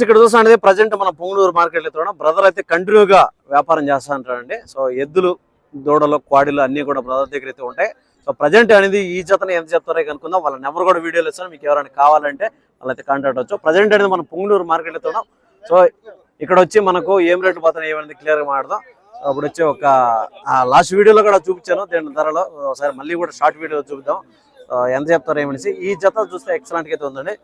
ఇక్కడ చూస్తుంటే ప్రజెంట్ మన పొంగనూరు మార్కెట్ లో బ్రదర్ అయితే కంటిన్యూగా వ్యాపారం చేస్తా ఉంటారండి. సో ఎద్దులు, దూడలు, క్వాడీలు అన్ని కూడా బ్రదర్ దగ్గర అయితే ఉంటాయి. సో ప్రజెంట్ అనేది ఈ జతని ఎంత చెప్తారో కనుక్కుందాం. వాళ్ళ నెంబర్ కూడా వీడియోలు ఇస్తాను, మీకు ఎవరైనా కావాలంటే వాళ్ళైతే కాంటాక్ట్ అవ్వచ్చు. ప్రజెంట్ అనేది మనం పొంగనూరు మార్కెట్ లో ఉన్నాం. సో ఇక్కడ వచ్చి మనకు ఏం రేట్లు పోతున్నాయి ఏమైనా క్లియర్గా మాట్లాడదాం. అప్పుడు వచ్చి ఒక లాస్ట్ వీడియోలో కూడా చూపించాను, దీని ధరలో ఒకసారి మళ్ళీ కూడా షార్ట్ వీడియో చూపిద్దాం. ఎంత చెప్తారో ఏమనేసి. ఈ జత చూస్తే ఎక్సలెంట్గా అయితే ఉందండి.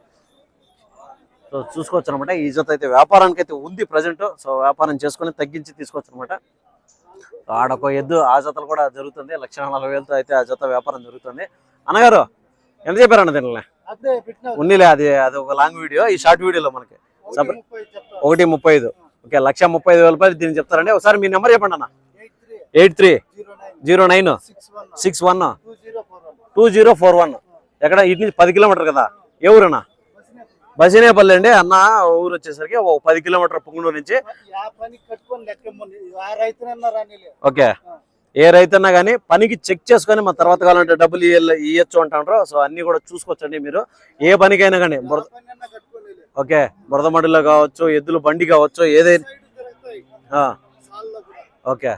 సో చూసుకోవచ్చు అనమాట. ఈ జత అయితే వ్యాపారానికి అయితే ఉంది ప్రజెంట్. సో వ్యాపారం చేసుకుని తగ్గించి తీసుకోవచ్చు అనమాట. ఆడొక ఎద్దు ఆ జతలు కూడా జరుగుతుంది. 1,40,000తో అయితే ఆ జత వ్యాపారం జరుగుతుంది. అన్నగారు ఎంత చెప్పారన్న దీనిలో? ఉన్నిలే, అది ఒక లాంగ్ వీడియో. ఈ షార్ట్ వీడియోలో మనకి 1,35. ఓకే, 1,35,000 దీన్ని చెప్తారండి. ఒకసారి మీ నెంబర్ చెప్పండి అన్న. 8309612041. ఎక్కడ? ఇటు నుంచి 10 కిలోమీటర్ కదా. ఏ ఊరన్నా? బసినేపల్లి అండి. అన్న ఊరు వచ్చేసరికి 10 కిలోమీటర్ పొంగనూరు నుంచి. ఓకే, ఏ రైతన్నా కానీ పనికి చెక్ చేసుకొని మన తర్వాత కావాలంటే డబ్బులు ఇవ్వచ్చు అంటారు. సో అన్ని కూడా చూసుకోవచ్చండి మీరు, ఏ పనికైనా కానీ. ఓకే, బురద మడిలో కావచ్చు, ఎద్దులు బండి కావచ్చు, ఏదైనా. ఓకే,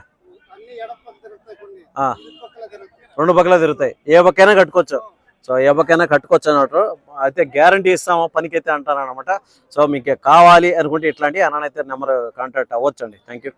2 పక్కల తిరుగుతాయి. ఏ పక్కైనా కట్టుకోవచ్చు. సో ఏ పక్కైనా కట్టుకోవచ్చు అన్నట్టు. అయితే గ్యారంటీ ఇస్తాము పనికైతే అంటారు అనమాట. సో మీకు కావాలి అనుకుంటే ఇట్లాంటి అన్నైతే నెంబర్ కాంటాక్ట్ అవ్వచ్చు అండి. Thank you.